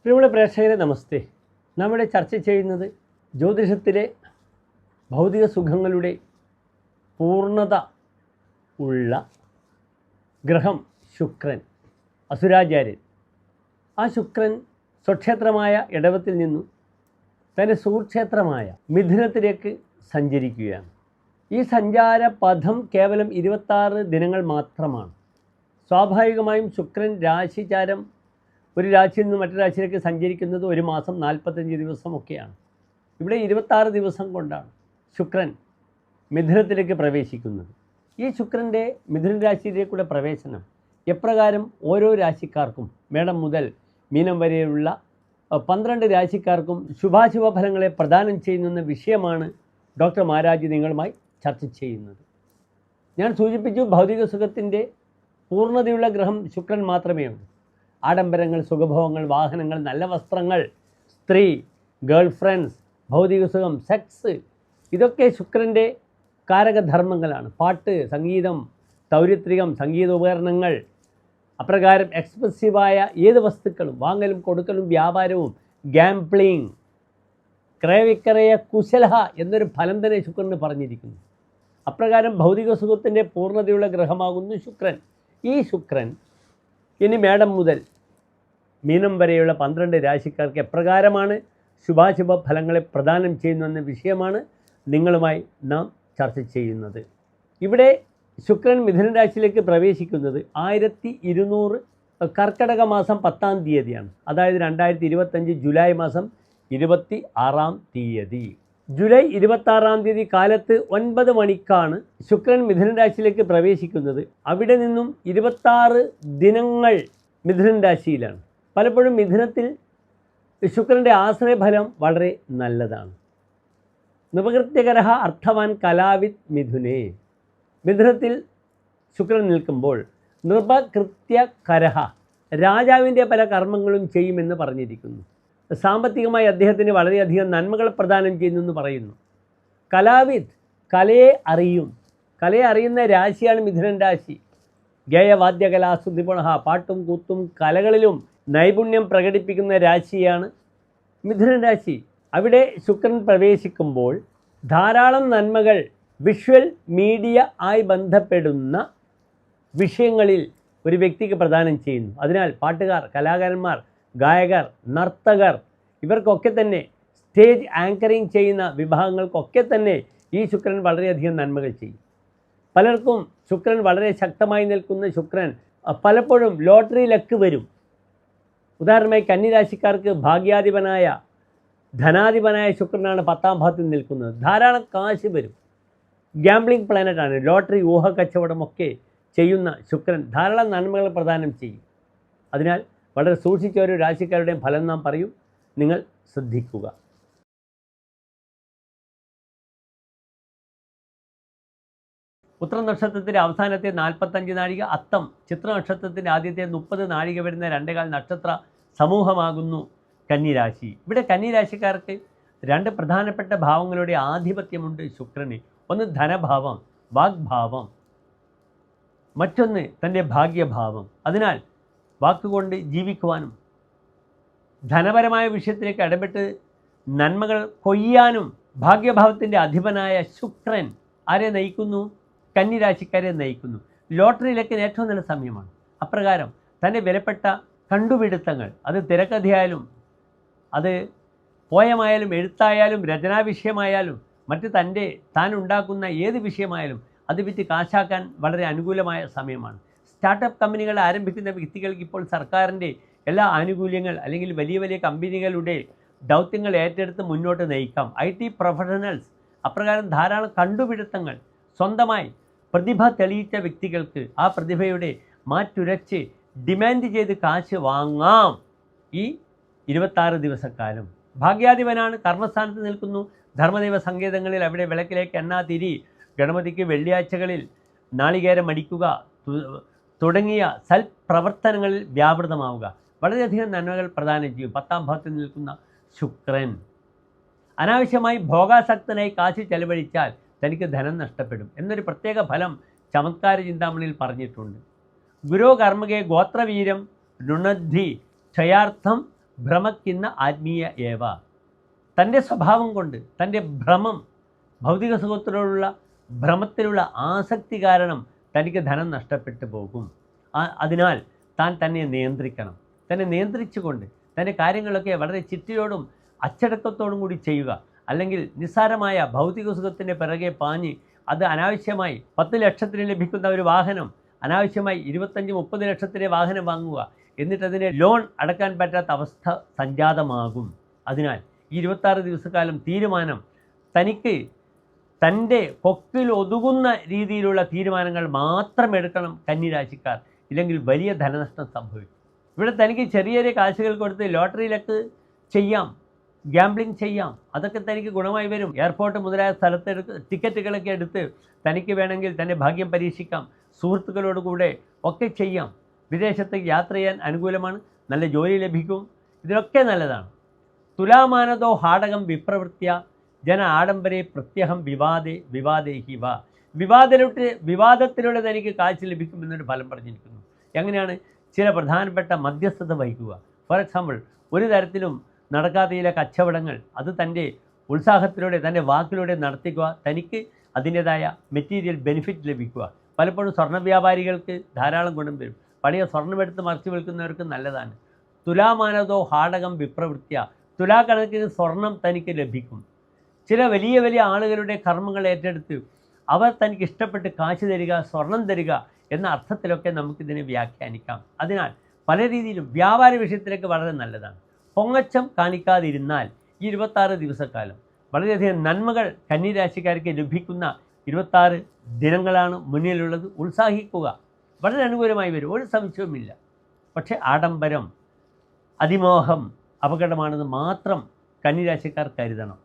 പ്രിയമുള്ള പ്രേക്ഷകരെ നമസ്തേ. നാം ഇവിടെ ചർച്ച ചെയ്യുന്നത് ജ്യോതിഷത്തിലെ ഭൗതിക സുഖങ്ങളുടെ പൂർണ്ണത ഉള്ള ഗ്രഹം ശുക്രൻ, അസുരാചാര്യൻ. ആ ശുക്രൻ സ്വക്ഷേത്രമായ ഇടവത്തിൽ നിന്നും തൻ്റെ സുഹൃക്ഷേത്രമായ മിഥുനത്തിലേക്ക് സഞ്ചരിക്കുകയാണ്. ഈ സഞ്ചാര പഥം കേവലം 26 ദിനങ്ങൾ മാത്രമാണ്. സ്വാഭാവികമായും ശുക്രൻ രാശിചാരം ഒരു രാശിയിൽ നിന്ന് മറ്റു രാശിയിലേക്ക് സഞ്ചരിക്കുന്നത് 1 മാസം 45 ദിവസമൊക്കെയാണ്. ഇവിടെ 26 ദിവസം കൊണ്ടാണ് ശുക്രൻ മിഥുനത്തിലേക്ക് പ്രവേശിക്കുന്നത്. ഈ ശുക്രൻ്റെ മിഥുന രാശിയിലേക്കുള്ള പ്രവേശനം എപ്രകാരം ഓരോ രാശിക്കാർക്കും മേടം മുതൽ മീനം വരെയുള്ള 12 രാശിക്കാർക്കും ശുഭാശുഭ ഫലങ്ങളെ പ്രദാനം ചെയ്യുന്ന വിഷയമാണ് ഡോക്ടർ മഹാരാജ് നിങ്ങളുമായി ചർച്ച ചെയ്യുന്നത്. ഞാൻ സൂചിപ്പിച്ചു, ഭൗതിക സുഖത്തിൻ്റെ പൂർണ്ണതയുള്ള ഗ്രഹം ശുക്രൻ മാത്രമേ ഉള്ളൂ. ആഡംബരങ്ങൾ, സുഖഭോഗങ്ങൾ, വാഹനങ്ങൾ, നല്ല വസ്ത്രങ്ങൾ, സ്ത്രീ, ഗേൾ ഫ്രണ്ട്സ്, ഭൗതിക സുഖം, സെക്സ്, ഇതൊക്കെ ശുക്രൻ്റെ കാരകധർമ്മങ്ങളാണ്. പാട്ട്, സംഗീതം, തൗരിത്രികം, സംഗീത ഉപകരണങ്ങൾ, അപ്രകാരം എക്സ്പ്രസീവായ ഏത് വസ്തുക്കളും, വാങ്ങലും കൊടുക്കലും വ്യാപാരവും, ഗാംബ്ലിംഗ്, ക്രയവിക്രയ കുശലഹ എന്നൊരു ഫലം തന്നെ ശുക്രന് പറഞ്ഞിരിക്കുന്നു. അപ്രകാരം ഭൗതിക സുഖത്തിൻ്റെ പൂർണ്ണതയുള്ള ഗ്രഹമാകുന്നു ശുക്രൻ. ഈ ശുക്രൻ ഇനി മേടം മുതൽ മീനം വരെയുള്ള 12 രാശിക്കാർക്ക് എപ്രകാരമാണ് ശുഭാശുഭ ഫലങ്ങളെ പ്രദാനം ചെയ്യുന്നതെന്ന വിഷയമാണ് നിങ്ങളുമായി നാം ചർച്ച ചെയ്യുന്നത്. ഇവിടെ ശുക്രൻ മിഥുന രാശിയിലേക്ക് പ്രവേശിക്കുന്നത് 1200 കർക്കടക മാസം 10-ാം തീയതിയാണ്. അതായത് 2025 ജൂലൈ മാസം 26-ാം തീയതി. ജൂലൈ 26-ാം തീയതി കാലത്ത് 9 മണിക്കാണ് ശുക്രൻ മിഥുന രാശിയിലേക്ക് പ്രവേശിക്കുന്നത്. അവിടെ നിന്നും 26 ദിനങ്ങൾ മിഥുന രാശിയിലാണ്. പലപ്പോഴും മിഥുനത്തിൽ ശുക്രൻ്റെ ആശ്രയഫലം വളരെ നല്ലതാണ്. നൃപകൃത്യകരഃ അർത്ഥവാൻ കലാവിത് മിഥുനേ. മിഥുനത്തിൽ ശുക്രൻ നിൽക്കുമ്പോൾ നൃപകൃത്യകരഃ, രാജാവിൻ്റെ പല കർമ്മങ്ങളും ചെയ്യുമെന്ന് പറഞ്ഞിരിക്കുന്നു. സാമ്പത്തികമായി അദ്ദേഹത്തിന് വളരെയധികം നന്മകൾ പ്രദാനം ചെയ്യുന്നെന്ന് പറയുന്നു. കലാവിത്, കലയെ അറിയും. കലയെ അറിയുന്ന രാശിയാണ് മിഥുനൻ രാശി. ഗേയവാദ്യകലാസു നിപുണഃ, പാട്ടും കൂത്തും കലകളിലും നൈപുണ്യം പ്രകടിപ്പിക്കുന്ന രാശിയാണ് മിഥുനൻ രാശി. അവിടെ ശുക്രൻ പ്രവേശിക്കുമ്പോൾ ധാരാളം നന്മകൾ വിഷ്വൽ മീഡിയ ആയി ബന്ധപ്പെടുന്ന വിഷയങ്ങളിൽ ഒരു വ്യക്തിക്ക് പ്രദാനം ചെയ്യുന്നു. അതിനാൽ പാട്ടുകാർ, കലാകാരന്മാർ, ഗായകർ, നർത്തകർ, ഇവർക്കൊക്കെ തന്നെ സ്റ്റേജ് ആങ്കറിങ് ചെയ്യുന്ന വിഭാഗങ്ങൾക്കൊക്കെ തന്നെ ഈ ശുക്രൻ വളരെയധികം നന്മകൾ ചെയ്യും. പലർക്കും ശുക്രൻ വളരെ ശക്തമായി നിൽക്കുന്ന ശുക്രൻ പലപ്പോഴും ലോട്ടറി ലക്ക് വരും. ഉദാഹരണമായി കന്നിരാശിക്കാർക്ക് ഭാഗ്യാധിപനായ, ധനാധിപനായ ശുക്രനാണ് 10-ാം ഭാവത്തിൽ നിൽക്കുന്നത്. ധാരാളം കാശ് വരും. ഗാംബ്ലിംഗ് പ്ലാനറ്റാണ്. ലോട്ടറി, ഊഹക്കച്ചവടമൊക്കെ ചെയ്യുന്ന ശുക്രൻ ധാരാളം നന്മകൾ പ്രദാനം ചെയ്യും. അതിനാൽ വളരെ സൂക്ഷിച്ച ഒരു രാശിക്കാരുടെയും ഫലം നാം പറയും, നിങ്ങൾ ശ്രദ്ധിക്കുക. ഉത്ര നക്ഷത്രത്തിൻ്റെ അവസാനത്തെ 45 നാഴിക അത്തം, ചിത്ര നക്ഷത്രത്തിൻ്റെ ആദ്യത്തെ 30 നാഴിക വരുന്ന 2 നക്ഷത്ര സമൂഹമാകുന്നു കന്നിരാശി. ഇവിടെ കന്നിരാശിക്കാർക്ക് 2 പ്രധാനപ്പെട്ട ഭാവങ്ങളുടെ ആധിപത്യമുണ്ട് ശുക്രന്. ഒന്ന് ധനഭാവം, വാഗ്ഭാവം. മറ്റൊന്ന് തൻ്റെ ഭാഗ്യഭാവം. അതിനാൽ വാക്കുകൊണ്ട് ജീവിക്കുവാനും ധനപരമായ വിഷയത്തിലേക്ക് ഇടപെട്ട് നന്മകൾ കൊയ്യാനും ഭാഗ്യഭാവത്തിൻ്റെ അധിപനായ ശുക്രൻ ആരെ നയിക്കുന്നു? കന്നിരാശിക്കാരെ നയിക്കുന്നു. ലോട്ടറിയിലേക്ക് ഏറ്റവും നല്ല സമയമാണ്. അപ്രകാരം തൻ്റെ വിലപ്പെട്ട കണ്ടുപിടുത്തങ്ങൾ, അത് തിരക്കഥയായാലും അത് പോയമായാലും എഴുത്തായാലും രചനാവിഷയമായാലും മറ്റ് താൻ ഉണ്ടാക്കുന്ന ഏത് വിഷയമായാലും അത് വിറ്റ് കാശാക്കാൻ വളരെ അനുകൂലമായ സമയമാണ്. സ്റ്റാർട്ടപ്പ് കമ്പനികൾ ആരംഭിക്കുന്ന വ്യക്തികൾക്ക് ഇപ്പോൾ സർക്കാരിൻ്റെ എല്ലാ ആനുകൂല്യങ്ങൾ അല്ലെങ്കിൽ വലിയ വലിയ കമ്പനികളുടെ ദൗത്യങ്ങൾ ഏറ്റെടുത്ത് മുന്നോട്ട് നയിക്കാം. IT പ്രൊഫഷണൽസ് അപ്രകാരം ധാരാളം കണ്ടുപിടുത്തങ്ങൾ സ്വന്തമായി പ്രതിഭ തെളിയിച്ച വ്യക്തികൾക്ക് ആ പ്രതിഭയുടെ മാറ്റുരച്ച് ഡിമാൻഡ് ചെയ്ത് കാശ് വാങ്ങാം. ഈ 26 ദിവസക്കാലം ഭാഗ്യാധിപനാണ്, കർമ്മസ്ഥാനത്ത് നിൽക്കുന്നു. ധർമ്മദൈവ സങ്കേതങ്ങളിൽ അവിടെ വിളക്കിലേക്ക് എണ്ണ തിരി, ഗണപതിക്ക് വെള്ളിയാഴ്ചകളിൽ നാളികേരം അടിക്കുക തുടങ്ങിയ സൽപ്രവർത്തനങ്ങളിൽ വ്യാപൃതമാവുക വളരെയധികം നന്മകൾ പ്രദാനം ചെയ്യും. 10-ാം ഭാവത്തിൽ നിൽക്കുന്ന ശുക്രൻ അനാവശ്യമായി ഭോഗാസക്തനായി കാശ് ചെലവഴിച്ചാൽ തനിക്ക് ധനം നഷ്ടപ്പെടും എന്നൊരു പ്രത്യേക ഫലം ചമത്കാര ചിന്താമണിയിൽ പറഞ്ഞിട്ടുണ്ട്. ഗുരോ കർമ്മകെ ഗോത്രവീരം രുണദ്ധി ക്ഷയാർത്ഥം ഭ്രമക്കുന്ന ആത്മീയ ഏവ. തൻ്റെ സ്വഭാവം കൊണ്ട്, തൻ്റെ ഭ്രമം, ഭൗതിക സുഖത്തിലുള്ള ഭ്രമത്തിലുള്ള ആസക്തി കാരണം തനിക്ക് ധനം നഷ്ടപ്പെട്ടു പോകും. അതിനാൽ താൻ തന്നെ നിയന്ത്രിക്കണം. തന്നെ നിയന്ത്രിച്ചുകൊണ്ട് തൻ്റെ കാര്യങ്ങളൊക്കെ വളരെ ചിട്ടയോടും അച്ചടക്കത്തോടും കൂടി ചെയ്യുക. അല്ലെങ്കിൽ നിസ്സാരമായ ഭൗതിക സുഖത്തിൻ്റെ പിറകെ പാഞ്ഞ് അത് അനാവശ്യമായി 10 ലക്ഷത്തിന് ലഭിക്കുന്ന ഒരു വാഹനം അനാവശ്യമായി 25-30 ലക്ഷത്തിൻ്റെ വാഹനം വാങ്ങുക, എന്നിട്ടതിന് ലോൺ അടക്കാൻ പറ്റാത്ത അവസ്ഥ സംജാതമാകും. അതിനാൽ ഈ 26 ദിവസക്കാലം തീരുമാനം തനിക്ക് തൻ്റെ കൊക്കിൽ ഒതുങ്ങുന്ന രീതിയിലുള്ള തീരുമാനങ്ങൾ മാത്രം എടുക്കണം കന്നിരാശിക്കാർ. ഇല്ലെങ്കിൽ വലിയ ധനനഷ്ടം സംഭവിക്കും. ഇവിടെ തനിക്ക് ചെറിയ ചെറിയ കാശുകൾ കൊടുത്ത് ലോട്ടറിയിലൊക്കെ ചെയ്യാം, ഗ്യാംബ്ലിംഗ് ചെയ്യാം. അതൊക്കെ തനിക്ക് ഗുണമായി വരും. എയർപോർട്ട് മുതലായ സ്ഥലത്ത് ടിക്കറ്റുകളൊക്കെ എടുത്ത് തനിക്ക് വേണമെങ്കിൽ തൻ്റെ ഭാഗ്യം പരീക്ഷിക്കാം. സുഹൃത്തുക്കളോട് കൂടെ ഒക്കെ ചെയ്യാം. വിദേശത്തേക്ക് യാത്ര ചെയ്യാൻ അനുകൂലമാണ്. നല്ല ജോലി ലഭിക്കും. ഇതിനൊക്കെ നല്ലതാണ്. തുലാമാനതോ ഹാടകം വിപ്രവൃത്യ ജന ആഡംബരെ പ്രത്യഹം വിവാദേഹി വ. വിവാദത്തിലൂടെ തനിക്ക് കാഴ്ച ലഭിക്കുമെന്നൊരു ഫലം പറഞ്ഞിരിക്കുന്നു. എങ്ങനെയാണ്? ചില പ്രധാനപ്പെട്ട മധ്യസ്ഥത വഹിക്കുക. ഫോർ എക്സാമ്പിൾ, ഒരു തരത്തിലും നടക്കാത്ത ചില കച്ചവടങ്ങൾ അത് തൻ്റെ ഉത്സാഹത്തിലൂടെ, തൻ്റെ വാക്കിലൂടെ നടത്തിക്കുക. തനിക്ക് അതിൻ്റേതായ മെറ്റീരിയൽ ബെനിഫിറ്റ് ലഭിക്കുക. പലപ്പോഴും സ്വർണ്ണ വ്യാപാരികൾക്ക് ധാരാളം ഗുണം വരും. പഴയ സ്വർണ്ണമെടുത്ത് മറിച്ച് വിൽക്കുന്നവർക്ക് നല്ലതാണ്. തുലാമാനതോ ഹാടകം വിപ്രവൃത്യ. തുലാക്കണക്കിന് സ്വർണം തനിക്ക് ലഭിക്കും. ചില വലിയ വലിയ ആളുകളുടെ കർമ്മങ്ങൾ ഏറ്റെടുത്ത് അവർ തനിക്ക് ഇഷ്ടപ്പെട്ട് കാശ് തരിക, സ്വർണം തരിക എന്ന അർത്ഥത്തിലൊക്കെ നമുക്കിതിനെ വ്യാഖ്യാനിക്കാം. അതിനാൽ പല രീതിയിലും വ്യാപാര വിഷയത്തിലേക്ക് വളരെ നല്ലതാണ്. പൊങ്ങച്ചം കാണിക്കാതിരുന്നാൽ ഈ 26 ദിവസക്കാലം വളരെയധികം നന്മകൾ കന്നിരാശിക്കാർക്ക് ലഭിക്കുന്ന 26 ദിനങ്ങളാണ് മുന്നിലുള്ളത്. ഉത്സാഹിക്കുക. വളരെ അനുകൂലമായി വരും, ഒരു സംശയവുമില്ല. പക്ഷേ ആഡംബരം, അതിമോഹം അപകടമാണെന്ന് മാത്രം കന്നിരാശിക്കാർ കരുതണം.